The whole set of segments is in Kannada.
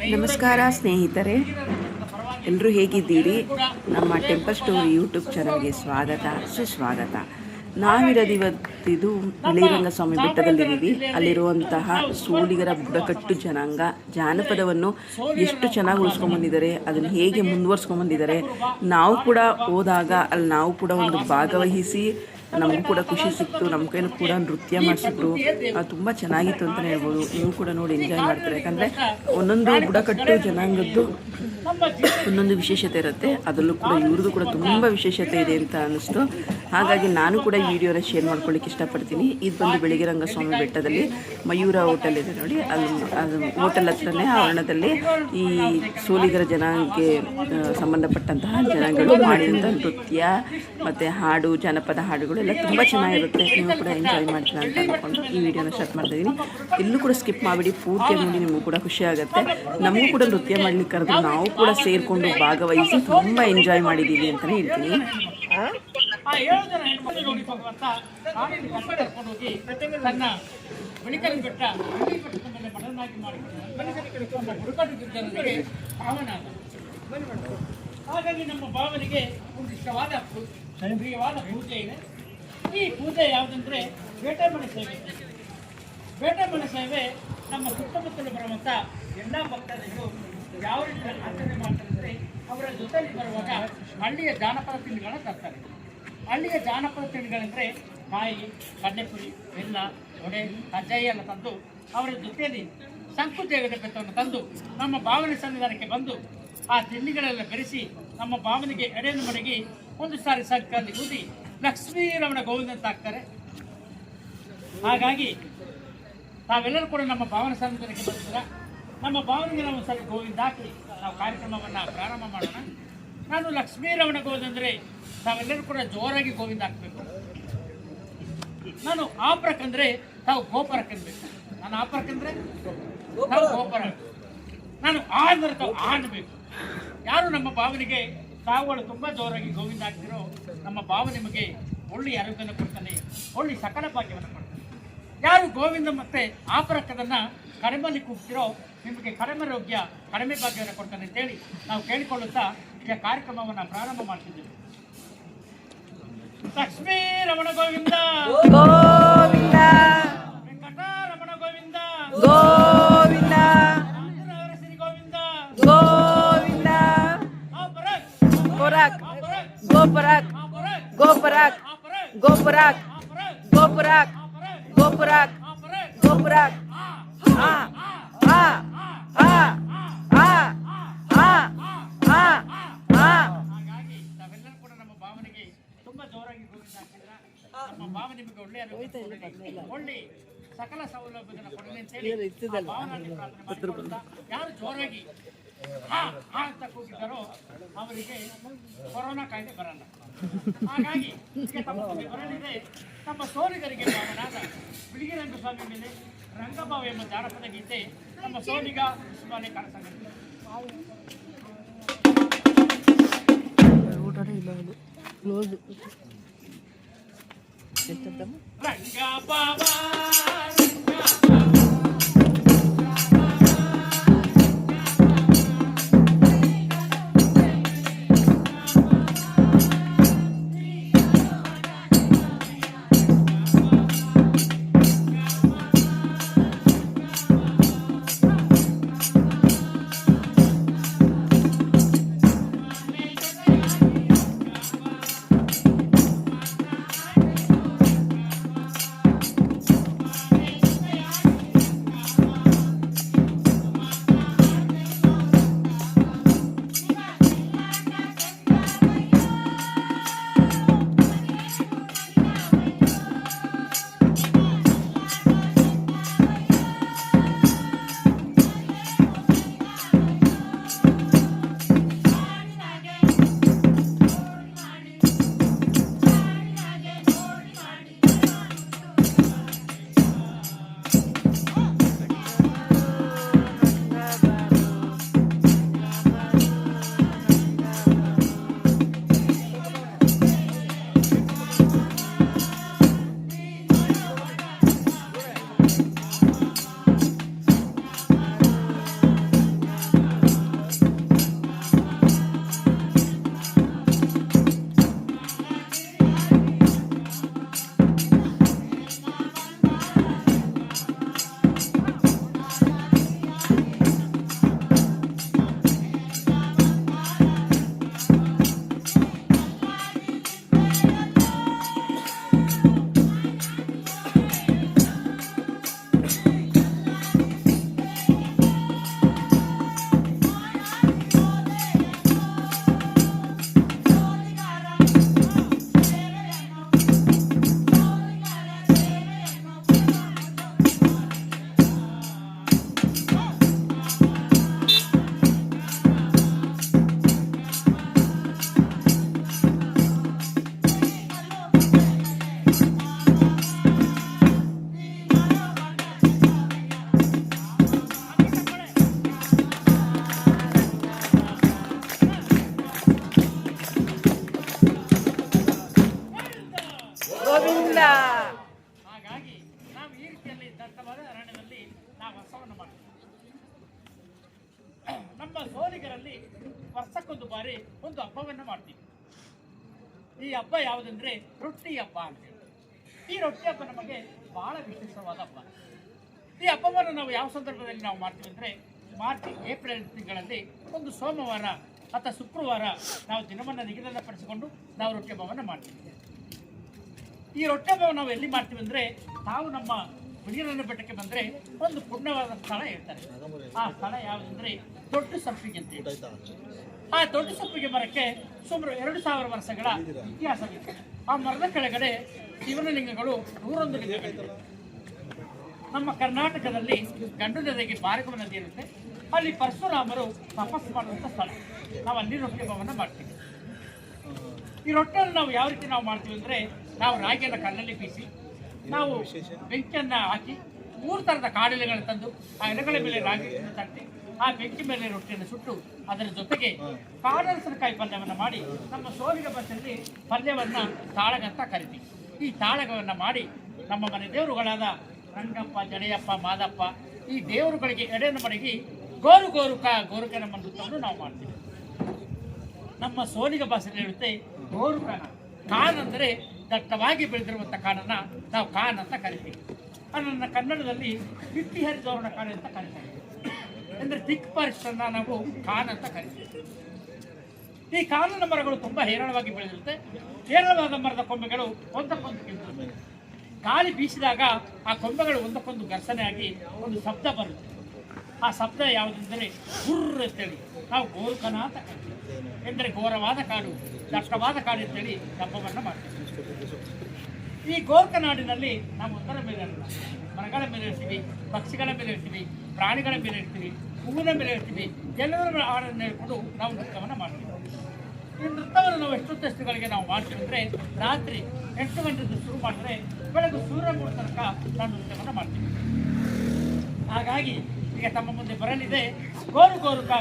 ನಮಸ್ಕಾರ ಸ್ನೇಹಿತರೆ, ಎಲ್ಲರೂ ಹೇಗಿದ್ದೀರಿ? ನಮ್ಮ ಟೆಂಪಲ್ ಸ್ಟೋರಿ ಯೂಟ್ಯೂಬ್ ಚಾನಲ್ಗೆ ಸ್ವಾಗತ, ಸುಸ್ವಾಗತ. ನಾವಿರೋದು ಇವತ್ತಿದು ಬಿಳಿರಂಗಸ್ವಾಮಿ ಬೆಟ್ಟದಲ್ಲಿದ್ದೀವಿ. ಅಲ್ಲಿರುವಂತಹ ಸೋಲಿಗರ ಬುಡಕಟ್ಟು ಜನಾಂಗ ಜಾನಪದವನ್ನು ಎಷ್ಟು ಚೆನ್ನಾಗಿ ಉಳಿಸ್ಕೊಂಡ್ಬಂದಿದ್ದಾರೆ, ಅದನ್ನು ಹೇಗೆ ಮುಂದುವರ್ಸ್ಕೊಂಡ್ಬಂದಿದ್ದಾರೆ. ನಾವು ಕೂಡ ಹೋದಾಗ ಅಲ್ಲಿ ನಾವು ಕೂಡ ಒಂದು ಭಾಗವಹಿಸಿ ನಮಗೂ ಕೂಡ ಖುಷಿ ಸಿಕ್ತು. ನಮ್ಮ ಕೈಲೂ ಕೂಡ ನೃತ್ಯ ಮಾಡಿಸಿದ್ರು. ತುಂಬ ಚೆನ್ನಾಗಿತ್ತು ಅಂತಲೇ ಹೇಳ್ಬೋದು. ನೀವು ಕೂಡ ನೋಡಿ ಎಂಜಾಯ್ ಮಾಡ್ತಾರೆ. ಯಾಕಂದರೆ ಒಂದೊಂದು ಬುಡಕಟ್ಟು ಜನಾಂಗದ್ದು ಒಂದೊಂದು ವಿಶೇಷತೆ ಇರುತ್ತೆ. ಅದರಲ್ಲೂ ಕೂಡ ಇವ್ರದ್ದು ಕೂಡ ತುಂಬ ವಿಶೇಷತೆ ಇದೆ ಅಂತ ಅನ್ನಿಸ್ತು. ಹಾಗಾಗಿ ನಾನು ಕೂಡ ಈ ವಿಡಿಯೋನ ಶೇರ್ ಮಾಡ್ಕೊಳ್ಳಿಕ್ಕೆ ಇಷ್ಟಪಡ್ತೀನಿ. ಇದು ಬಂದು ಬಿಳಿಗಿರಂಗಸ್ವಾಮಿ ಬೆಟ್ಟದಲ್ಲಿ ಮಯೂರ ಹೋಟೆಲ್ ಇದೆ ನೋಡಿ. ಅದು ಹೋಟೆಲ್ ಹತ್ರನೇ ಆವರಣದಲ್ಲಿ ಈ ಸೋಲಿಗರ ಜನಾಂಗಕ್ಕೆ ಸಂಬಂಧಪಟ್ಟಂತಹ ಜನಾಂಗಗಳು ಮಾಡಿದಂಥ ನೃತ್ಯ ಮತ್ತು ಹಾಡು, ಜಾನಪದ ಹಾಡುಗಳು ಎಲ್ಲ ತುಂಬ ಚೆನ್ನಾಗಿರುತ್ತೆ. ನೀವು ಕೂಡ ಎಂಜಾಯ್ ಮಾಡ್ತೀರಾ ಅಂತ ಅಂದ್ಕೊಂಡು ಈ ವಿಡಿಯೋನ ಸ್ಟಾರ್ಟ್ ಮಾಡ್ತಾಯಿದ್ದೀನಿ. ಎಲ್ಲೂ ಕೂಡ ಸ್ಕಿಪ್ ಮಾಡಿಬಿಡಿ, ಪೂರ್ತಿ ನೋಡಿ, ನಿಮಗೂ ಕೂಡ ಖುಷಿ ಆಗುತ್ತೆ. ನಮಗೂ ಕೂಡ ನೃತ್ಯ ಮಾಡಲಿಕ್ಕೆ ಕರೆದು ನಾವು ಕೂಡ ಸೇರಿಕೊಂಡು ಭಾಗವಹಿಸಿ ತುಂಬ ಎಂಜಾಯ್ ಮಾಡಿದ್ದೀವಿ ಅಂತಲೇ ಹೇಳ್ತೀನಿ. ಹಾಗಾಗಿ ನಮ್ಮ ಭಾವನೆಗೆ ಒಂದು ಇಷ್ಟವಾದ ಪ್ರಿಯವಾದ ಪೂಜೆ ಇದೆ. ಈ ಪೂಜೆ ಯಾವುದಂದ್ರೆ ಬೇಟೆಮನೆ ಸೇವೆ. ಬೇಟೆಮನೆ ಸೇವೆ ನಮ್ಮ ಸುತ್ತಮುತ್ತಲು ಬರುವಂಥ ಎಲ್ಲ ಭಕ್ತಾದಿಗಳು ಯಾವ ರೀತಿ ಆಚರಣೆ ಮಾಡ್ತಾರೆ ಅಂದರೆ, ಅವರ ಜೊತೆಯಲ್ಲಿ ಬರುವಾಗ ಹಳ್ಳಿಯ ಜಾನಪದ ತಿಂಡಿಗಳನ್ನ ತರ್ತಾರೆ. ಹಳ್ಳಿಯ ಜಾನಪದ ತಿಂಡಿಗಳಂದರೆ ಕಾಯಿ, ಕಡಲೆಪುರಿ, ಬೆಲ್ಲ, ವಡೆ, ಕಜ್ಜಾಯ ಎಲ್ಲ ತಂದು ಅವರ ಜೊತೆಯಲ್ಲಿ ಶಂಕು ದೇವರ ಬೆತ್ತವನ್ನು ತಂದು ನಮ್ಮ ಭಾವನೆ ಸನ್ನಿಧಾನಕ್ಕೆ ಬಂದು ಆ ತಿಂಡಿಗಳೆಲ್ಲ ಬೆರೆಸಿ ನಮ್ಮ ಭಾವನೆಗೆ ಎಡೆಯನ್ನು ಮಡಗಿ ಒಂದು ಸಾರಿ ಸಂಕಲ್ಲಿ ಊದಿ ಲಕ್ಷ್ಮೀ ರಮಣ ಗೋವಿಂದ ಅಂತ ಹಾಕ್ತಾರೆ. ಹಾಗಾಗಿ ತಾವೆಲ್ಲರೂ ಕೂಡ ನಮ್ಮ ಭಾವನೆ ಸನ್ನಿಧಾನಕ್ಕೆ ಬರ್ತೀರಾ. ನಮ್ಮ ಭಾವನೆಗೆ ನಾವು ಸರಿ ಗೋವಿಂದ ಹಾಕಿ ನಾವು ಕಾರ್ಯಕ್ರಮವನ್ನು ಪ್ರಾರಂಭ ಮಾಡೋಣ. ನಾನು ಲಕ್ಷ್ಮೀ ರಮಣ ಗೋವಿಂದ ಅಂದರೆ ತಾವೆಲ್ಲರೂ ಕೂಡ ಜೋರಾಗಿ ಗೋವಿಂದ ಹಾಕಬೇಕು. ನಾನು ಆಪರಕ್ಕಂದ್ರೆ ತಾವು ಗೋಪರಕ್ಕನ್ಬೇಕು. ನಾನು ಆಪರಕ್ಕಂದ್ರೆ ತಾವು ಗೋಪರ. ನಾನು ಅಂದ್ರೆ ತಾವು ಆಡಬೇಕು. ಯಾರು ನಮ್ಮ ಭಾವನೆಗೆ ತಾವುಗಳು ತುಂಬ ಜೋರಾಗಿ ಗೋವಿಂದ ಹಾಕ್ತಿರೋ ನಮ್ಮ ಭಾವ ನಿಮಗೆ ಒಳ್ಳೆಯ ಆರೋಗ್ಯವನ್ನು ಕೊಡ್ತಾನೆ, ಒಳ್ಳೆಯ ಸಕಲ ಭಾಗ್ಯವನ್ನು ಕೊಡ್ತಾನೆ. ಯಾರು ಗೋವಿಂದ ಮತ್ತು ಆಪರಕ್ಕದನ್ನು ಕಡಿಮೆಯಲ್ಲಿ ಕೂಗ್ತಿರೋ ನಿಮಗೆ ಕಡಿಮೆ ಆರೋಗ್ಯ, ಕಡಿಮೆ ಭಾಗ್ಯವನ್ನು ಕೊಡ್ತಾನೆ ಅಂತೇಳಿ ನಾವು ಕೇಳಿಕೊಳ್ಳುತ್ತಾ ಈ ಕಾರ್ಯಕ್ರಮವನ್ನು ಪ್ರಾರಂಭ ಮಾಡ್ತಿದ್ದೇವೆ. ಲಕ್ಷ್ಮೀ ರಮಣ ಗೋವಿಂದ ಗೋವಿಂದ, ವೆಂಕಟ ರಮಣ ಗೋವಿಂದ ಗೋವಿಂದ, ಶ್ರೀ ಗೋವಿಂದ ಗೋವಿಂದ. ಗೋಪರಾಕ್, ಗೋಪರಾಕ್, ಗೋಪರಾಕ್, ಗೋಪರಾಕ್, ಗೋಪರಾಕ್, ಗೋಪರಾಕ್, ಗೋಪರಾಕ್. ಆ ಆ ಆ ಆ ಆ ಆ ಆ. ಹಾಗಾಗಿ ತಾವೆಲ್ಲರೂ ಕೂಡ ನಮ್ಮ ಭಾವನೆಗೆ ತುಂಬಾ ಜೋರಾಗಿ ಗೋವಿಂದ ಹಾಕಿದ್ರ ನಮ್ಮ ಭಾವ ನಿಮಗೆ ಒಳ್ಳೆಯ ಒಳ್ಳೆ ಸಕಲ ಸೌಲಭ್ಯಗಳನ್ನು ಕೊಡಲಿ ಅಂತೇಳಿ ಯಾರು ಜೋರಾಗಿ ಅಂತ ಕೂಗಿದ್ದಾರೋ ಅವರಿಗೆ ಕೊರೋನಾ ಕಾಯ್ದೆ ಬರಲ್ಲ. ಹಾಗಾಗಿ ಬರಲಿದೆ ನಮ್ಮ ಸೋಲಿಗರಿಗೆ ಭಾವನಾದ ಬಿಳಿಗಿರಂಗಸ್ವಾಮಿ ಮೇಲೆ ರಂಗಭಾವ ಎಂಬ ಜಾನಪದ ಗೀತೆ ನಮ್ಮ ಸೋಲಿಗ ಉಸ್ಮಾನೆ ಕಾಣಸಾಗುತ್ತೆ. ರಂಗಭಾವ ಸೋಲಿಗರಲ್ಲಿ ವರ್ಷಕ್ಕೊಂದು ಬಾರಿ ಒಂದು ಹಬ್ಬವನ್ನು ಮಾಡ್ತೀವಿ. ಈ ಹಬ್ಬ ಯಾವುದಂದ್ರೆ ರೊಟ್ಟಿ ಹಬ್ಬ ಅಂತೇಳಿ. ಈ ರೊಟ್ಟಿ ಹಬ್ಬ ನಮಗೆ ಬಹಳ ವಿಶೇಷವಾದ ಹಬ್ಬ. ಈ ಹಬ್ಬವನ್ನು ನಾವು ಯಾವ ಸಂದರ್ಭದಲ್ಲಿ ನಾವು ಮಾಡ್ತೀವಿ ಅಂದರೆ ಏಪ್ರಿಲ್ ತಿಂಗಳಲ್ಲಿ ಒಂದು ಸೋಮವಾರ ಅಥವಾ ಶುಕ್ರವಾರ ನಾವು ದಿನವನ್ನು ನಿಗದಿಪಡಿಸಿಕೊಂಡು ನಾವು ರೊಟ್ಟಿ ಹಬ್ಬವನ್ನು ಮಾಡ್ತೀವಿ. ಈ ರೊಟ್ಟಿ ಹಬ್ಬವನ್ನು ನಾವು ಎಲ್ಲಿ ಮಾಡ್ತೀವಿ ಅಂದರೆ, ನಾವು ನಮ್ಮ ಬಿಳಿಗಿರಿರಂಗನ ಬೆಟ್ಟಕ್ಕೆ ಬಂದರೆ ಒಂದು ಪುಣ್ಯವಾದ ಸ್ಥಳ ಹೇಳ್ತಾರೆ. ಆ ಸ್ಥಳ ಯಾವುದಂದ್ರೆ ದೊಡ್ಡ ಸೊಪ್ಪಿಗೆ ಅಂತ ಹೇಳಿ. ಆ ದೊಡ್ಡ ಸೊಪ್ಪಿಗೆ ಮರಕ್ಕೆ ಸುಮಾರು 2000 ವರ್ಷಗಳ ಇತಿಹಾಸವಿದೆ. ಆ ಮರದ ಕೆಳಗಡೆ ಶಿವನಲಿಂಗಗಳು 101 ಲಿಂಗಗಳಿವೆ. ನಮ್ಮ ಕರ್ನಾಟಕದಲ್ಲಿ ಗಂಡು ನದಿಗೆ ಭಾರಗವ ನದಿ ಇರುತ್ತೆ. ಅಲ್ಲಿ ಪರಶುರಾಮರು ತಪಸ್ಸು ಮಾಡುವಂಥ ಸ್ಥಳ. ನಾವು ಅಲ್ಲಿ ರೊಟ್ಟಿ ಹಬ್ಬವನ್ನು ಮಾಡ್ತೀವಿ. ಈ ರೊಟ್ಟಿಯನ್ನು ನಾವು ಯಾವ ರೀತಿ ನಾವು ಮಾಡ್ತೀವಿ ಅಂದರೆ, ನಾವು ರಾಗಿಯನ್ನು ಕಲ್ಲಲ್ಲಿ ಬೀಸಿ ನಾವು ಬೆಂಕಿಯನ್ನು ಹಾಕಿ 3 ಥರದ ಕಾಡೆಲೆಗಳನ್ನು ತಂದು ಆ ಎಲೆಗಳ ಮೇಲೆ ರಾಗಿಯನ್ನು ತಟ್ಟಿ ಆ ಬೆಂಕಿ ಮೇಲೆ ರೊಟ್ಟಿಯನ್ನು ಸುಟ್ಟು ಅದರ ಜೊತೆಗೆ ಕಾಳರಸನಕಾಯಿ ಪಲ್ಯವನ್ನು ಮಾಡಿ ನಮ್ಮ ಸೋಲಿಗ ಬಸ್ಸಲ್ಲಿ ಪಲ್ಯವನ್ನು ತಾಳಗಂತ ಕರಿತೀವಿ. ಈ ತಾಳಗವನ್ನು ಮಾಡಿ ನಮ್ಮ ಮನೆ ದೇವರುಗಳಾದ ರಂಗಪ್ಪ, ಜಡೆಯಪ್ಪ, ಮಾದಪ್ಪ ಈ ದೇವರುಗಳಿಗೆ ಎಡೆಯನ್ನು ಮಡಗಿ ಗೋರುಕ ನಮ್ಮ ನೃತ್ಯವನ್ನು ನಾವು ಮಾಡ್ತೀವಿ. ನಮ್ಮ ಸೋಲಿಗ ಭಾಷೆಯಲ್ಲಿ ಹೇಳುತ್ತೆ ಗೋರುಕನ. ಕಾನ್ ಅಂದರೆ ದಟ್ಟವಾಗಿ ಬೆಳೆದಿರುವಂಥ ಕಾನನ್ನು ನಾವು ಕಾನ್ ಅಂತ ಕರಿತೀವಿ. ನನ್ನ ಕನ್ನಡದಲ್ಲಿ ಬಿಟ್ಟಿ ಹರಿದೋರಣ ಕಾಣೆ ಅಂತ ಕರಿತೀವಿ. ಅಂದರೆ ಥಿಕ್ ಫಾರೆಸ್ಟನ್ನು ನಾವು ಕಾನ್ ಅಂತ ಕರಿತೀವಿ. ಈ ಕಾನನ ಮರಗಳು ತುಂಬ ಹೇರಳವಾಗಿ ಬೆಳೆದಿರುತ್ತೆ. ಹೇರಳವಾದ ಮರದ ಕೊಂಬೆಗಳು ಒಂದಕ್ಕೊಂದು ಕಿಂತ ಗಾಳಿ ಬೀಸಿದಾಗ ಆ ಕೊಂಬೆಗಳು ಒಂದಕ್ಕೊಂದು ಘರ್ಷಣೆ ಆಗಿ ಒಂದು ಶಬ್ದ ಬರುತ್ತೆ. ಆ ಶಬ್ದ ಯಾವುದೆಂದರೆ ಗುರ್ರ ಅಂತೇಳಿ ನಾವು ಗೋರುಕನ ಅಂತ ಕರಿತೀವಿ. ಎಂದರೆ ಘೋರವಾದ ಕಾಡು, ದಟ್ಟವಾದ ಕಾಡು ಅಂತೇಳಿ ಹಬ್ಬವನ್ನು ಮಾಡ್ತೀವಿ. ಈ ಗೋರ್ಕನಾಡಿನಲ್ಲಿ ನಾವು ಒಂದರ ಮೇಲೆ ಇರಲ್ಲ, ಮರಗಳ ಮೇಲೆ ಇರ್ತೀವಿ, ಪಕ್ಷಿಗಳ ಮೇಲೆ ಇರ್ತೀವಿ, ಪ್ರಾಣಿಗಳ ಮೇಲೆ ಇರ್ತೀವಿ, ಹೂವಿನ ಮೇಲೆ ಇರ್ತೀವಿ. ಎಲ್ಲರ ಹಾಡನ್ನು ಹೇಳ್ಕೊಂಡು ನಾವು ನೃತ್ಯವನ್ನು ಮಾಡ್ತೀವಿ. ಈ ನೃತ್ಯವನ್ನು ನಾವು ಎಷ್ಟೊತ್ತಷ್ಟುಗಳಿಗೆ ನಾವು ಮಾಡ್ತೀವಿ ಅಂದರೆ, ರಾತ್ರಿ 8 ಗಂಟೆದು ಶುರು ಮಾಡಿದ್ರೆ ಬೆಳಗ್ಗೆ ಸೂರ್ಯ ಮೂಡ ತನಕ ನಾವು ನೃತ್ಯವನ್ನು ಮಾಡ್ತೀವಿ. ಹಾಗಾಗಿ ಈಗ ತಮ್ಮ ಮುಂದೆ ಬರಲಿದೆ ಗೋರುಕ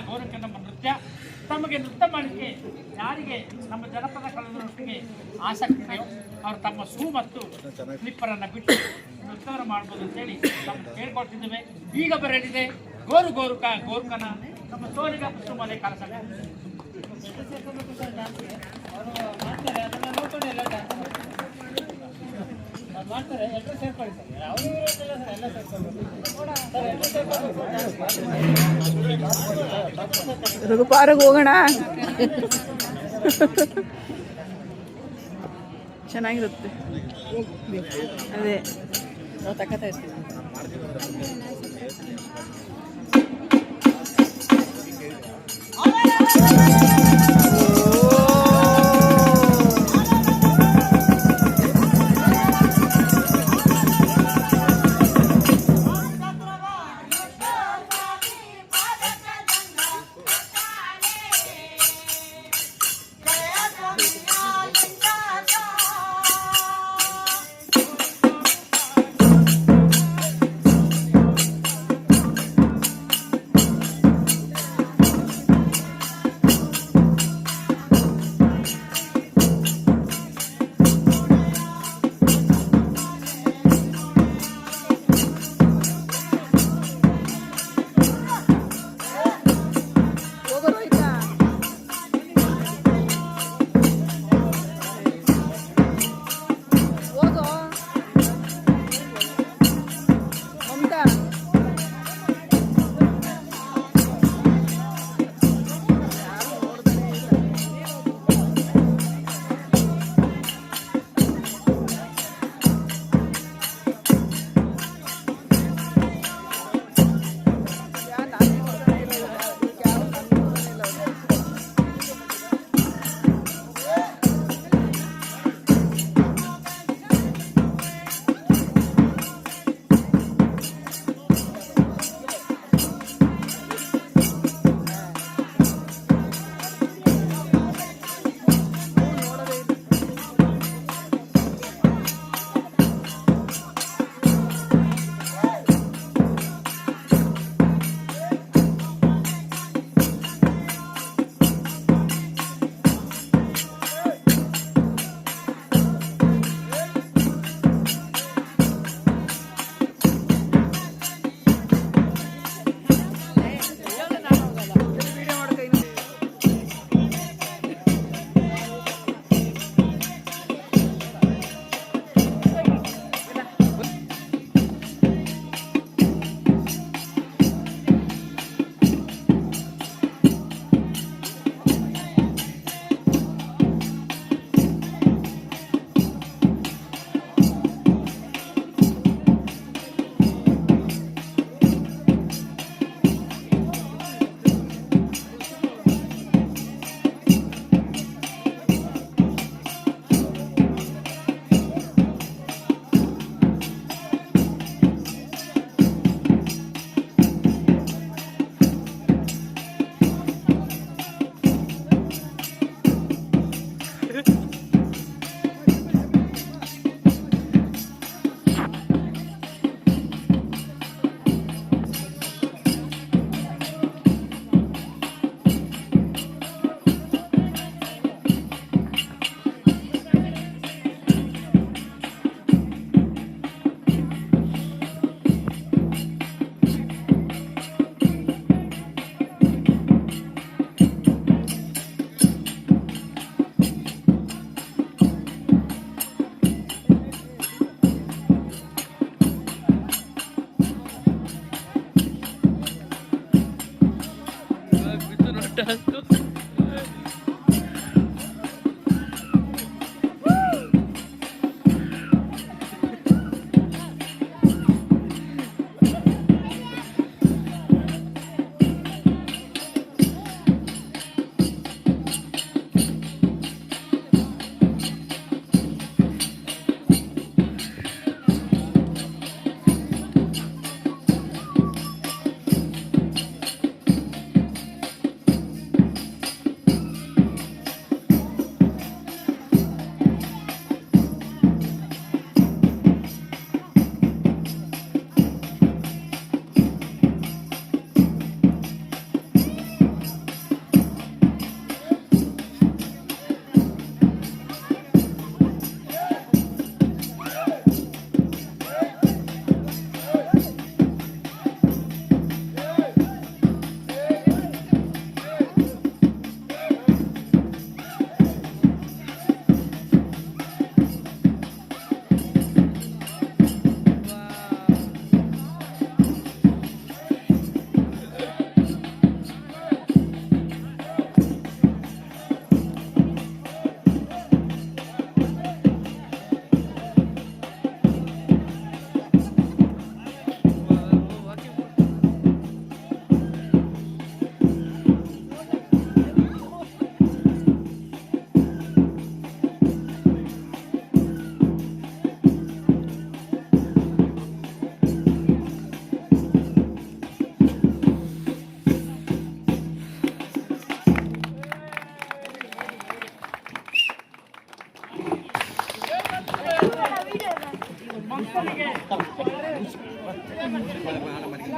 ನಮ್ಮ ನೃತ್ಯ. ತಮಗೆ ನೃತ್ಯ ಮಾಡಲಿಕ್ಕೆ ಯಾರಿಗೆ ನಮ್ಮ ಜನಪದ ಕಲಾವಿದರೊಟ್ಟಿಗೆ ಆಸಕ್ತಿ ಇದೆಯೋ ಅವರು ತಮ್ಮ ಶೂ ಮತ್ತು ಸ್ಲಿಪ್ಪರನ್ನು ಬಿಟ್ಟು ನೃತ್ಯವನ್ನು ಮಾಡ್ಬೋದು ಅಂತೇಳಿ ನಾವು ಕೇಳ್ಕೊಳ್ತಿದ್ದೇವೆ. ಈಗ ಬರಲಿದೆ ಗೋರುಕನ ನಮ್ಮ ಸೋಲಿಗ ಕುಸುಮಲೆ ಕಲಸ ಮಾಡ್ತಾರೆ. ಅದನ್ನು ನೋಡ್ಕೊಂಡು ಎಲ್ಲ ಮಾಡ್ತಾರೆ. ಎಲ್ಲರೂ ಸೇರ್ಕೊಳ್ತಾರೆ. ಅವರು ಎಲ್ಲ ರಘುಪಾರಗೆ ಹೋಗೋಣ. ಚೆನ್ನಾಗಿರುತ್ತೆ. ಅದೇ ನಾವು ತಕ್ಕತಾ ಇರ್ತೀವಿ.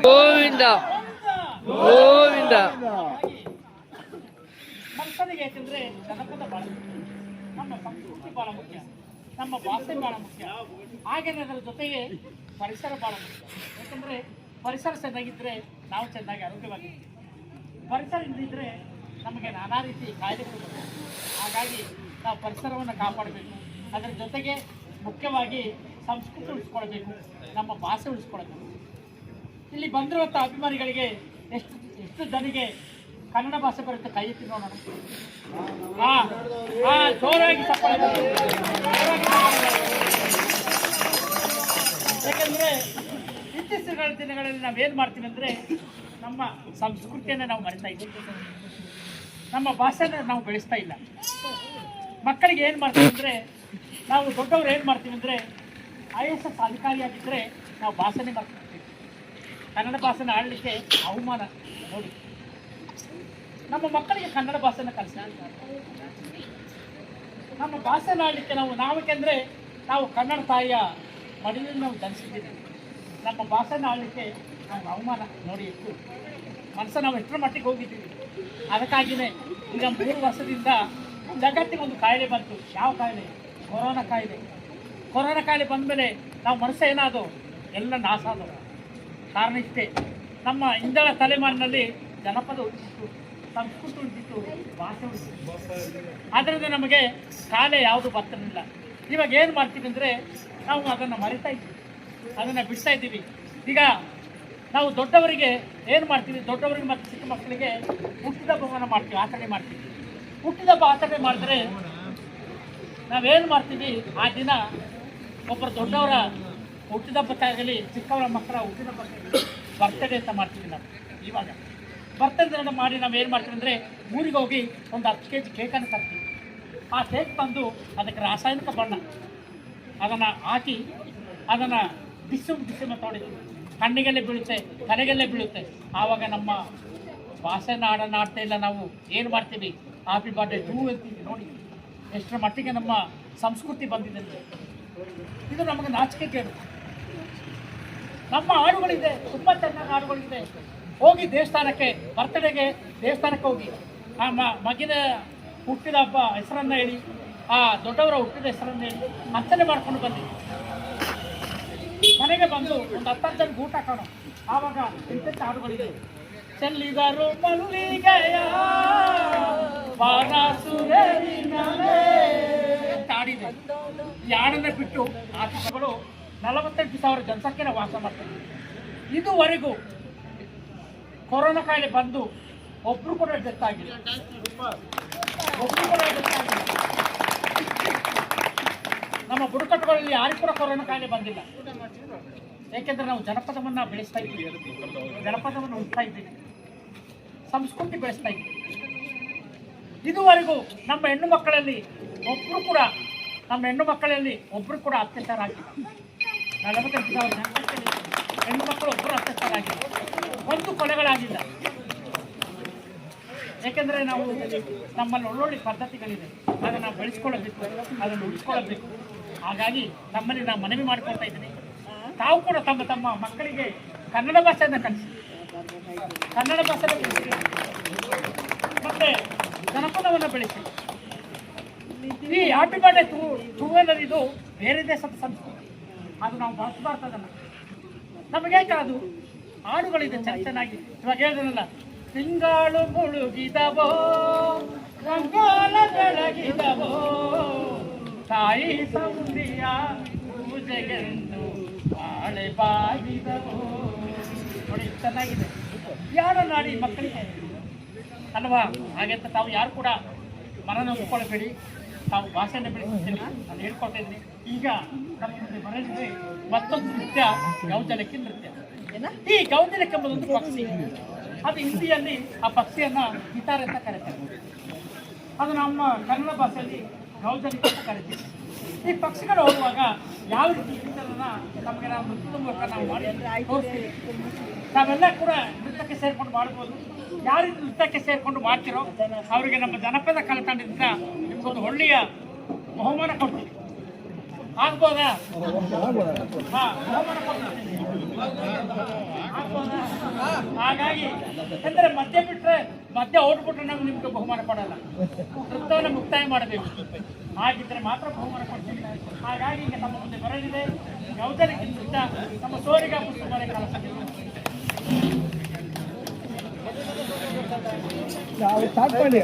ಗೋವಿಂದ ಗೋವಿಂದ. ಮಕ್ಕಳಿಗೆ ಯಾಕಂದ್ರೆ ಜನಪದ ಬಹಳ ನಮ್ಮ ಸಂಸ್ಕೃತಿ ಬಹಳ ಮುಖ್ಯ, ನಮ್ಮ ಭಾಷೆ ಬಹಳ ಮುಖ್ಯ. ಹಾಗೇನೆ ಅದರ ಜೊತೆಗೆ ಪರಿಸರ ಬಹಳ ಮುಖ್ಯ. ಯಾಕಂದ್ರೆ ಪರಿಸರ ಚೆನ್ನಾಗಿದ್ರೆ ನಾವು ಚೆನ್ನಾಗಿ ಆರೋಗ್ಯವಾಗಿರ್ತೀವಿ. ಪರಿಸರ ಇಲ್ಲದಿದ್ರೆ ನಮಗೆ ನಾನಾ ರೀತಿ ಕಾಯಿಲೆಗಳು ಬರ್ತವೆ. ಹಾಗಾಗಿ ನಾವು ಪರಿಸರವನ್ನು ಕಾಪಾಡಬೇಕು. ಅದರ ಜೊತೆಗೆ ಮುಖ್ಯವಾಗಿ ಸಂಸ್ಕೃತಿ ಉಳಿಸ್ಕೊಳ್ಬೇಕು, ನಮ್ಮ ಭಾಷೆ ಉಳಿಸ್ಕೊಳ್ಬೇಕು. ಇಲ್ಲಿ ಬಂದಿರುವಂಥ ಅಭಿಮಾನಿಗಳಿಗೆ ಎಷ್ಟು ಎಷ್ಟು ಜನಿಗೆ ಕನ್ನಡ ಭಾಷೆ ಬರುತ್ತೆ? ಕೈ ಎತ್ತಿ ನೋಡೋಣ. ಜೋರಾಗಿ ತಪ್ಪಾಳೆ. ಯಾಕಂದ್ರೆ ಇತ್ತೀಚಿನ ದಿನಗಳಲ್ಲಿ ನಾವೇನು ಮಾಡ್ತೀವಿ ಅಂದರೆ ನಮ್ಮ ಸಂಸ್ಕೃತಿಯನ್ನು ನಾವು ಮರಿತಾ ಇದ್ದೀವಿ, ನಮ್ಮ ಭಾಷೆನ ನಾವು ಬೆಳೆಸ್ತಾ ಇಲ್ಲ. ಮಕ್ಕಳಿಗೆ ಏನು ಮಾಡ್ತೀವಿ ಅಂದರೆ, ನಾವು ದೊಡ್ಡವರು ಏನು ಮಾಡ್ತೀವಿ ಅಂದರೆ, IAS ಅಧಿಕಾರಿಯಾಗಿದ್ದರೆ ನಾವು ಭಾಷೆನೇ ಮಾಡ್ತೀವಿ. ಕನ್ನಡ ಭಾಷೆನ ಆಡಲಿಕ್ಕೆ ಅವಮಾನ ನೋಡಿ. ನಮ್ಮ ಮಕ್ಕಳಿಗೆ ಕನ್ನಡ ಭಾಷೆನ ಕಲಿಸಿ, ನಮ್ಮ ಭಾಷೆನ ಆಡಲಿಕ್ಕೆ ನಾವಕ್ಕೆಂದರೆ ನಾವು ಕನ್ನಡ ತಾಯಿಯ ಮಡಿಲಲ್ಲಿ ನಾವು ಧರಿಸಿದ್ದೀವಿ. ನಮ್ಮ ಭಾಷೆನ ಆಡಲಿಕ್ಕೆ ನಾವು ಅವಮಾನ ನೋಡಿ. ಎಷ್ಟು ಮನಸ್ಸು ನಾವು ಎಷ್ಟರ ಮಟ್ಟಿಗೆ ಹೋಗಿದ್ದೀವಿ. ಅದಕ್ಕಾಗಿಯೇ ಈಗ 3 ವರ್ಷದಿಂದ ಜಗತ್ತಿಗೆ ಒಂದು ಕಾಯಿಲೆ ಬಂತು. ಯಾವ ಕಾಯಿಲೆ? ಕೊರೋನಾ ಕಾಯಿಲೆ. ಕೊರೋನಾ ಕಾಯಿಲೆ ಬಂದ ಮೇಲೆ ನಾವು ಮನಸ್ಸು ಏನಾದವು ಎಲ್ಲ ನಾಶ ಆದವು. ಕಾರಣ ಇಷ್ಟೇ, ನಮ್ಮ ಇಂದಳ ತಲೆಮಾರಿನಲ್ಲಿ ಜನಪದ ಉಳಿದಿತ್ತು, ಸಂಸ್ಕೃತಿ ಉಳಿದಿತ್ತು, ಭಾಷೆ ಉಳಿದಿತ್ತು. ಆದ್ದರಿಂದ ನಮಗೆ ಕಾಯಿಲೆ ಯಾವುದು ಬರ್ತಿರಲಿಲ್ಲ. ಇವಾಗ ಏನು ಮಾಡ್ತೀವಿ ಅಂದರೆ ನಾವು ಅದನ್ನು ಮರಿತಾ ಇದ್ದೀವಿ, ಅದನ್ನು ಬಿಡ್ತಾ ಇದ್ದೀವಿ. ಈಗ ನಾವು ದೊಡ್ಡವರಿಗೆ ಏನು ಮಾಡ್ತೀವಿ, ದೊಡ್ಡವರಿಗೆ ಮತ್ತು ಚಿಕ್ಕ ಮಕ್ಕಳಿಗೆ ಹುಟ್ಟಿದಬ್ಬವನ್ನು ಮಾಡ್ತೀವಿ, ಆಚರಣೆ ಮಾಡ್ತೀವಿ. ಹುಟ್ಟಿದಬ್ಬ ಆಚರಣೆ ಮಾಡಿದ್ರೆ ನಾವೇನು ಮಾಡ್ತೀವಿ, ಆ ದಿನ ಒಬ್ಬರು ದೊಡ್ಡವರ ಹುಟ್ಟಿದಬ್ಬಕ್ಕಾಗಲಿ ಚಿಕ್ಕವರ ಮಕ್ಕಳ ಹುಟ್ಟಿದಬ್ಬಕ್ಕಾಗಲಿ ಬರ್ತಡೇ ಅಂತ ಮಾಡ್ತೀವಿ ನಾವು. ಇವಾಗ ಬರ್ತಡೇ ಮಾಡಿ ನಾವು ಏನು ಮಾಡ್ತೀವಿ ಅಂದರೆ, ಊರಿಗೆ ಹೋಗಿ ಒಂದು 10 kg ಕೇಕನ್ನು ತರ್ತೀವಿ. ಆ ಕೇಕ್ ತಂದು ಅದಕ್ಕೆ ರಾಸಾಯನಿಕ ಬಣ್ಣ ಅದನ್ನು ಹಾಕಿ ಅದನ್ನು ಬಿಸಿ ತೊಡಿತೀವಿ. ಕಣ್ಣಿಗೆಲ್ಲೇ ಬೀಳುತ್ತೆ, ತಲೆಗೆಲ್ಲೇ ಬೀಳುತ್ತೆ. ಆವಾಗ ನಮ್ಮ ಭಾಷೆನ ಆಡ್ತಾ ಇಲ್ಲ. ನಾವು ಏನು ಮಾಡ್ತೀವಿ, ಹ್ಯಾಪಿ ಬರ್ಡೇ ಟೂ ಅಂತೀವಿ. ನೋಡಿ ಎಷ್ಟರ ಮಟ್ಟಿಗೆ ನಮ್ಮ ಸಂಸ್ಕೃತಿ ಬಂದಿದೆ. ಇದು ನಮಗೆ ನಾಚಿಕೆ ಕೇಳು. ನಮ್ಮ ಹಾಡುಗಳಿದೆ, ತುಂಬ ಚೆನ್ನಾಗಿ ಹಾಡುಗಳಿದೆ. ಹೋಗಿ ದೇವಸ್ಥಾನಕ್ಕೆ, ಬರ್ತಡೇಗೆ ದೇವಸ್ಥಾನಕ್ಕೆ ಹೋಗಿ ಆ ಮಗಿನ ಹುಟ್ಟಿದ ಹಬ್ಬ ಹೆಸರನ್ನು ಹೇಳಿ, ಆ ದೊಡ್ಡವರ ಹುಟ್ಟಿದ ಹೆಸರನ್ನು ಹೇಳಿ ಅರ್ಚನೆ ಮಾಡ್ಕೊಂಡು ಬಂದಿ. ಮನೆಗೆ ಬಂದು ಒಂದು 10 ಜನ ಊಟ ಹಾಕೋಣ. ಆವಾಗ ಇಂಥ ಹಾಡುಗಳಿದೆ. ಚೆಲ್ಲಿದರು ಮಲ್ಲಿಗೆಯ ಹಾಡಿದೆ. ಈ ಹಾಡನ್ನು ಬಿಟ್ಟು ಆರ್ಥಿಕಗಳು 48,000 ಜನಸಂಖ್ಯೆನ ವಾಸ ಮಾಡ್ತಾರೆ. ಇದುವರೆಗೂ ಕೊರೋನಾ ಕಾಯಿಲೆ ಬಂದು ಒಬ್ರು ಕೂಡ ಡೆತ್ ಆಗಿಲ್ಲ. ಒಬ್ರು ಕೂಡ ಡೆತ್ ಆಗಿಲ್ಲ. ನಮ್ಮ ಬುಡಕಟ್ಟುಗಳಲ್ಲಿ ಯಾರಿಗೂ ಕೂಡ ಕೊರೋನಾ ಕಾಯಿಲೆ ಬಂದಿಲ್ಲ. ಏಕೆಂದರೆ ನಾವು ಜನಪದವನ್ನು ಬೆಳೆಸ್ತಾ ಇದ್ದೀವಿ, ಜನಪದವನ್ನು ಉಳಿಸ್ತಾ ಇದ್ದೀವಿ, ಸಂಸ್ಕೃತಿ ಬೆಳೆಸ್ತಾ ಇದ್ದೀವಿ. ಇದುವರೆಗೂ ನಮ್ಮ ಹೆಣ್ಣು ಮಕ್ಕಳಲ್ಲಿ ಒಬ್ಬರು ಕೂಡ ಅತ್ಯಾಚಾರ ಆಗಿಲ್ಲ. 48,000 ಜನಸಂಖ್ಯೆಯಲ್ಲಿ ಹೆಣ್ಣು ಮಕ್ಕಳು ಒಬ್ಬರು ಅತ್ಯಾಚಾರ ಆಗಿಲ್ಲ, ಒಂದು ಕೊಲೆಗಳಾಗಿಲ್ಲ. ಏಕೆಂದರೆ ನಾವು ನಮ್ಮಲ್ಲಿ ಒಳ್ಳೊಳ್ಳೆ ಪದ್ಧತಿಗಳಿದೆ, ಅದನ್ನು ನಾವು ಬೆಳೆಸ್ಕೊಳ್ಳಬೇಕು, ಅದನ್ನು ಉಳಿಸ್ಕೊಳ್ಳಬೇಕು. ಹಾಗಾಗಿ ನಮ್ಮಲ್ಲಿ ನಾನು ಮನವಿ ಮಾಡಿಕೊಳ್ತಾ ಇದ್ದೀನಿ, ತಾವು ಕೂಡ ತಮ್ಮ ಮಕ್ಕಳಿಗೆ ಕನ್ನಡ ಭಾಷೆಯನ್ನು ಕಲಿಸಿ, ಕನ್ನಡ ಭಾಷೆಯನ್ನು ಬೆಳೆಸಿ, ಮತ್ತು ಜನಪದವನ್ನು ಬೆಳೆಸಿ. ಈ ಹ್ಯಾಪಿ ಬರ್ಡೇ ಟೂ ಅನ್ನೋದು ಇದು ಬೇರೆ ದೇಶದ ಸಂಸ್ಕೃತಿ, ಅದು ನಾವು ಬಳಸಬಾರ್ದದನ್ನು. ನಮಗೆ ಅದು ಹಾಡುಗಳಿದೆ ಚೆನ್ನಾಗಿ. ಇವಾಗ ಹೇಳಿದ್ರಲ್ಲ, ತಿಂಗಳು ಮುಳುಗಿದವೋ ರಂಗಾಲ ಬೆಳಗಿದವೋ ತಾಯಿ ಸೌಂದಿಯ ಪೂಜೆಗೆಂದು ಬಾಳೆ ಬಾಗಿದವೋ. ನೋಡಿ ಚೆನ್ನಾಗಿದೆ ಯಾರು ನಾಡಿ ಮಕ್ಕಳಿಗೆ ಅಲ್ವಾ? ಹಾಗೆಂತ ತಾವು ಯಾರು ಕೂಡ ಮನನ ಒಪ್ಕೊಳ್ಬೇಡಿ, ತಾವು ಭಾಷೆಯನ್ನು ಬೆಳೆಸ್ತೀನಿ ನಾನು ಹೇಳ್ಕೊಳ್ತಾ ಇದ್ದೀನಿ. ಈಗ ನಮ್ಮ ಮುಂದೆ ಬರಲಿದೆ ಮತ್ತೊಂದು ನೃತ್ಯ, ಗೌಜಲಕ್ಕಿ ನೃತ್ಯ. ಈ ಗೌಜಲಕ್ಕಿ ಎಂಬುದೊಂದು ಪಕ್ಷಿ, ಅದು ಹಿಂದಿಯಲ್ಲಿ ಆ ಪಕ್ಷಿಯನ್ನು ಗಿಟಾರ್ ಅಂತ ಕರೀತಾರೆ, ಅದು ನಮ್ಮ ಕನ್ನಡ ಭಾಷೆಯಲ್ಲಿ ಗೌಜಲಕ್ಕಿ ಅಂತ ಕರಿತೀವಿ. ಈ ಪಕ್ಷಿಗಳು ಹೋಗುವಾಗ ಯಾವ ರೀತಿ ಗೀತವನ್ನು ನಮಗೆ ನಾವು ನೃತ್ಯದ ಮೂಲಕ ನಾವು ಮಾಡಿ ತೋರಿಸ್ತೀವಿ. ನಾವೆಲ್ಲ ಕೂಡ ನೃತ್ಯಕ್ಕೆ ಸೇರಿಕೊಂಡು ಮಾಡ್ಬೋದು. ಯಾವ ರೀತಿ ನೃತ್ಯಕ್ಕೆ ಸೇರಿಕೊಂಡು ಮಾಡ್ತಿರೋ ಅವರಿಗೆ ನಮ್ಮ ಜನಪದ ಕಲೆ ತಂಡದಿಂದ ನಿಮಗೊಂದು ಒಳ್ಳೆಯ ಬಹುಮಾನ ಕೊಡ್ತೀವಿ. ಆಗ್ಬೋದಾ? ಹಾಂ, ಬಹುಮಾನ ಕೊಡ್ತೀವಿ. ಆಗ್ಬೋದಾ? ಹಾಗಾಗಿ ಅಂದರೆ ಮಧ್ಯ ಬಿಟ್ಟರೆ, ಮಧ್ಯ ಓಡ್ಬಿಟ್ರೆ ನಾವು ನಿಮ್ಗೆ ಬಹುಮಾನ ಕೊಡಲ್ಲ. ನೃತ್ಯವನ್ನು ಮುಕ್ತಾಯ ಮಾಡಬೇಕು, ಹಾಗಿದ್ದರೆ ಮಾತ್ರ ಬಹುಮಾನ ಕೊಡ್ತೀವಿ. ಹಾಗಾಗಿ ಈಗ ನಮ್ಮ ಮುಂದೆ ಬರಲಿದೆ ಗೌಜಲಕ್ಕಿ ನೃತ್ಯ, ನಮ್ಮ ಸೋರಿಗ ಪುಷ್ಪಮರೆ ಕಲಸಕ್ಕೆ ನಾವು ಸ್ಟಾರ್ಟ್ ಮಾಡಿ.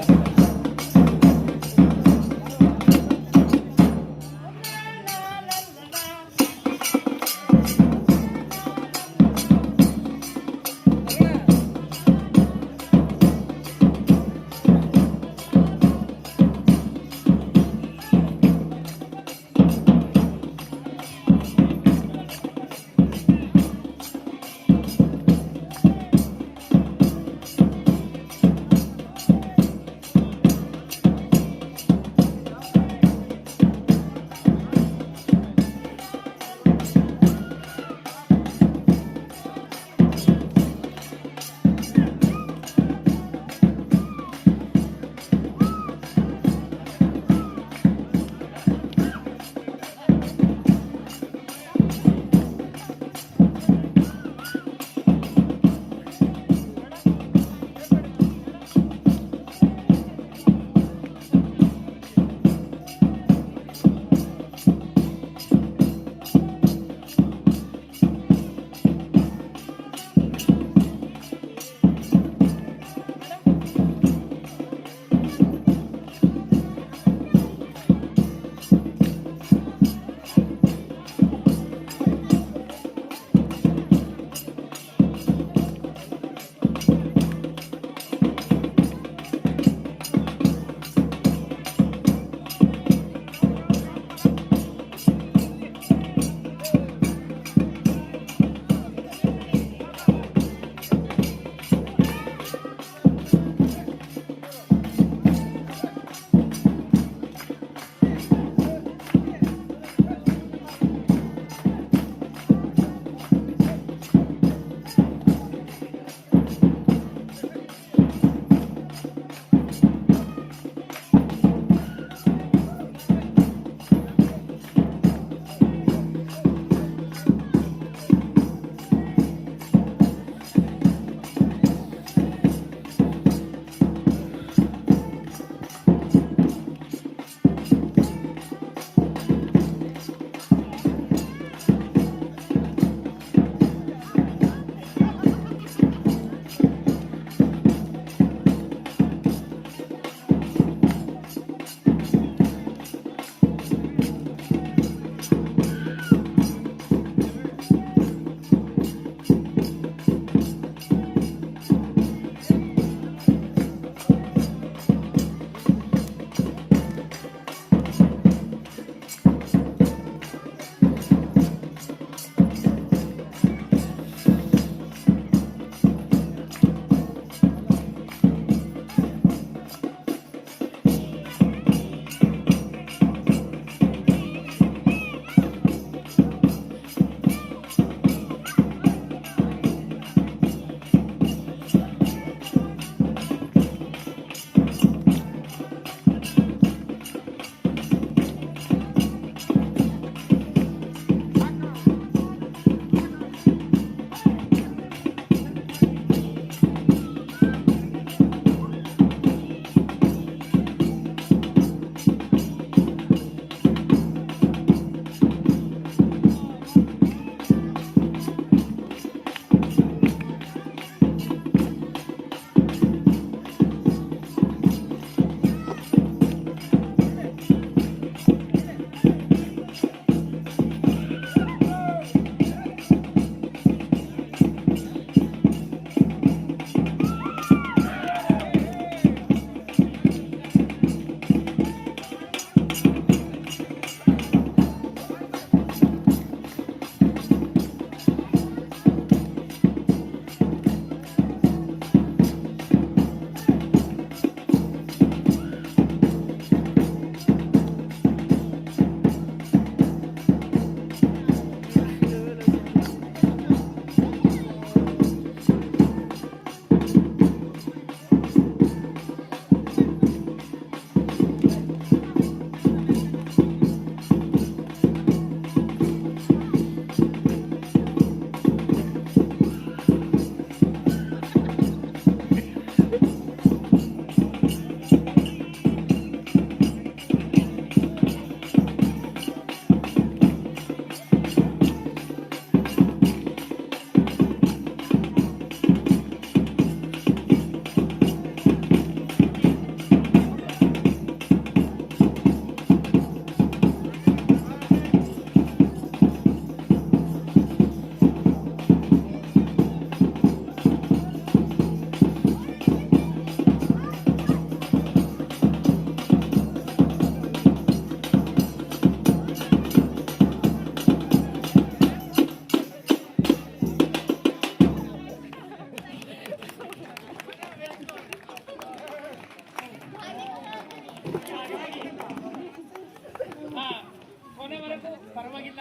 ಕೊನೆವರೆಗೂ ಪರವಾಗಿಲ್ಲ,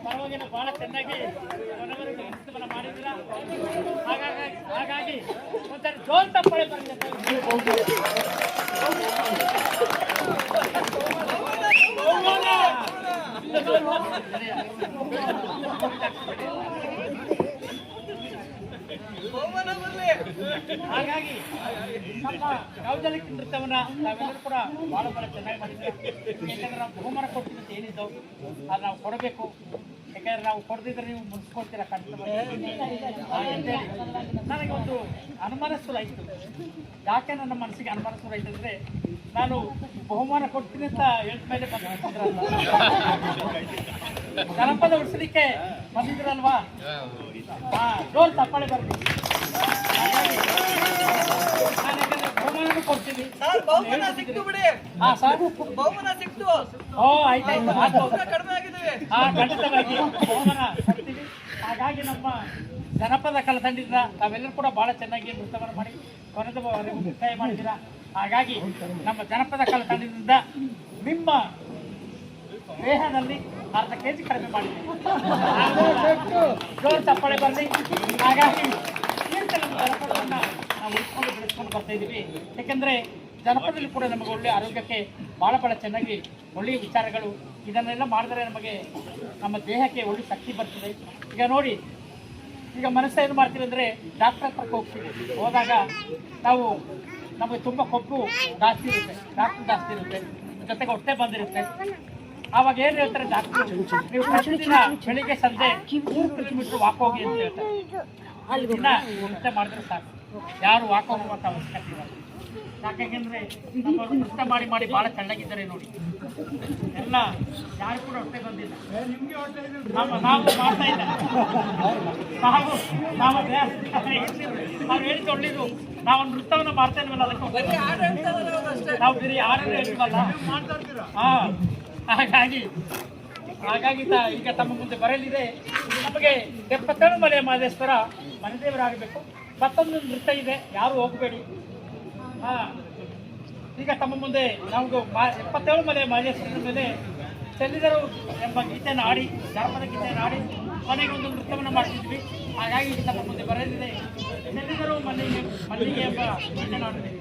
ಪರವಾಗಿಲ್ಲ, ಬಹಳ ಚೆನ್ನಾಗಿ ಕೊನೆವರೆಗೂ ನೃತ್ಯವನ್ನು ಮಾಡಿದ್ದೀರಾ. ಹಾಗಾಗಿ ಒಂಥರ ಜೋರ್ ತಪ್ಪಳೆ ಬರಲಿ ಅಂತ ಹಾಗಾಗಿ ನಮ್ಮ ಕೌಜಲಿಕ ನೃತ್ಯವನ್ನ ನಾವೆಲ್ಲರೂ ಕೂಡ ಬಹಳ ಚೆನ್ನಾಗಿ ಮಾಡಿದ್ದೇವೆ. ಯಾಕಂದ್ರೆ ನಾವು ಬಹುಮಾನ ಕೊಟ್ಟಿದ್ದು ಏನಿದ್ದು ಅದು ನಾವು ಕೊಡಬೇಕು. ಯಾಕಂದ್ರೆ ನಾವು ಕೊಡದಿದ್ರೆ ನೀವು ಮುನ್ಸ್ಕೊಳ್ತೀರಾ ಖಂಡಿತವಾಗಿ ಅಂತೇಳಿ ನನಗೆ ಒಂದು ಅನುಮಾನ ಶುರು ಆಯಿತು. ಯಾಕೆ ನನ್ನ ಮನಸ್ಸಿಗೆ ಅನುಮಾನ ಶುರು ಆಯ್ತು ಅಂದರೆ, ನಾನು ಬಹುಮಾನ ಕೊಡ್ತೀನಿ ಅಂತ ಹೇಳಿದ ಮೇಲೆ ಬಂದಿದ್ರಲ್ವ, ಜನಪದ ಉಳಿಸಲಿಕ್ಕೆ ಬಂದಿದ್ರಲ್ವಾ, ಜೋರ್ ತಪ್ಪಾಳೆ ಬರಲಿ. ನಾನು ಯಾಕಂದ್ರೆ ಬಹುಮಾನ ಕೊಡ್ತೀನಿ. ಹಾ ಸರ್, ಓ ಆಯ್ತಾಯ್ತು, ಖಂಡಿತವಾಗಿ ಬಹುಮಾನ ಕೊಡ್ತೀವಿ. ಹಾಗಾಗಿ ನಮ್ಮ ಜನಪದ ಕಲಾ ತಂಡದಿಂದ ತಾವೆಲ್ಲರೂ ಕೂಡ ಬಹಳ ಚೆನ್ನಾಗಿ ನೃತ್ಯವನ್ನು ಮಾಡಿ ಕೊನೆಯವರೆಗೂ ಮುಕ್ತಾಯ ಮಾಡಿದ್ದೀರಾ. ಹಾಗಾಗಿ ನಮ್ಮ ಜನಪದ ಕಲಾ ತಂಡದಿಂದ ನಿಮ್ಮ ದೇಹದಲ್ಲಿ ಅರ್ಧ ಕೆಜಿ ಕಡಿಮೆ ಮಾಡಿದ್ದೀವಿ. ಜೋರು ಚಪ್ಪಾಳೆ ಬರಲಿ. ಹಾಗಾಗಿ ನಮ್ಮ ಜನಪದವನ್ನು ನಾವು ಉಳಿಸ್ಕೊಂಡು ಬೆಳೆಸ್ಕೊಂಡು ಬರ್ತಾ ಇದ್ದೀವಿ. ಯಾಕೆಂದರೆ ಜನಪದದಲ್ಲಿ ಕೂಡ ನಮಗೆ ಒಳ್ಳೆಯ ಆರೋಗ್ಯಕ್ಕೆ ಭಾಳ ಚೆನ್ನಾಗಿ ಒಳ್ಳೆಯ ವಿಚಾರಗಳು ಇದನ್ನೆಲ್ಲ ಮಾಡಿದ್ರೆ ನಮಗೆ ನಮ್ಮ ದೇಹಕ್ಕೆ ಒಳ್ಳೆ ಶಕ್ತಿ ಬರ್ತದೆ. ಈಗ ನೋಡಿ, ಈಗ ಮನಸ್ಸು ಏನು ಮಾಡ್ತೀವಿ ಅಂದರೆ ಡಾಕ್ಟರ್ ಹತ್ರಕ್ಕೆ ಹೋಗ್ತೀವಿ. ಹೋದಾಗ ನಾವು ನಮಗೆ ತುಂಬ ಕೊಬ್ಬು ಜಾಸ್ತಿ ಇರುತ್ತೆ, ಡಾಕ್ಟರ್ ಜಾಸ್ತಿ ಇರುತ್ತೆ, ಜೊತೆಗೆ ಹೊಟ್ಟೆ ಬಂದಿರುತ್ತೆ. ಆವಾಗ ಏನು ಹೇಳ್ತಾರೆ ಡಾಕ್ಟ್ರು, ನೀವು ಪ್ರತಿದಿನ ಬೆಳಿಗ್ಗೆ ಸಂಜೆ 3 ಕಿಲೋಮೀಟರ್ ವಾಕ್ ಹೋಗಿ ಅಂತ ಹೇಳ್ತಾರೆ. ದಿನ ನೃತ್ಯ ಮಾಡಿದ್ರೆ ಸಾಕು, ಯಾರು ವಾಕ್ ಹೋಗುವಂಥ ಅವಶ್ಯಕತೆ ಇಲ್ಲ. ಯಾಕೆಂದರೆ ನಮ್ಮ ನೃತ್ಯ ಮಾಡಿ ಭಾಳ ಚೆನ್ನಾಗಿದ್ದಾರೆ ನೋಡಿ. ಎಲ್ಲ ಯಾರು ಕೂಡ ಹೊಟ್ಟೆ ಬಂದಿಲ್ಲ, ನಾವು ಮಾಡ್ತಾ ಇಲ್ಲ. ನಾವು ಹೇಳಿದ್ದು ಒಳ್ಳೇದು, ನಾವು ನೃತ್ಯವನ್ನು ಮಾಡ್ತಾ ಇಲ್ವಲ್ಲ, ಅದಕ್ಕೆ ನಾವು ಬೇರೆ ಯಾರು ಹೇಳ್ತೀವಲ್ಲ. ಹಾಗಾಗಿ ಈಗ ತಮ್ಮ ಮುಂದೆ ಬರಲಿದೆ ನಮಗೆ 77 ಮಲೆಯ ಮಹದೇಶ್ವರ ಮನೆದೇವರಾಗಬೇಕು. ಮತ್ತೊಂದು ನೃತ್ಯ ಇದೆ, ಯಾರು ಹೋಗಬೇಡಿ. ಈಗ ತಮ್ಮ ಮುಂದೆ ನಮಗೂ 77 ಮಲೆಯ ಮಹದೇಶ್ವರನ ಮೇಲೆ ಚೆಲ್ಲಿದರು ಎಂಬ ಗೀತೆಯನ್ನು ಆಡಿ, ಜನಪದ ಗೀತೆಯನ್ನು ಆಡಿ ಕೊನೆಗೆ ಒಂದು ನೃತ್ಯವನ್ನು ಮಾಡ್ತಿದ್ವಿ. ಹಾಗಾಗಿ ಈಗ ತಮ್ಮ ಮುಂದೆ ಬರಲಿದೆ ಚೆಲ್ಲಿದರು ಮಲ್ಲಿಗೆ ಎಂಬ ಗೀತೆಯನ್ನು ಆಡಿದ್ದೀವಿ.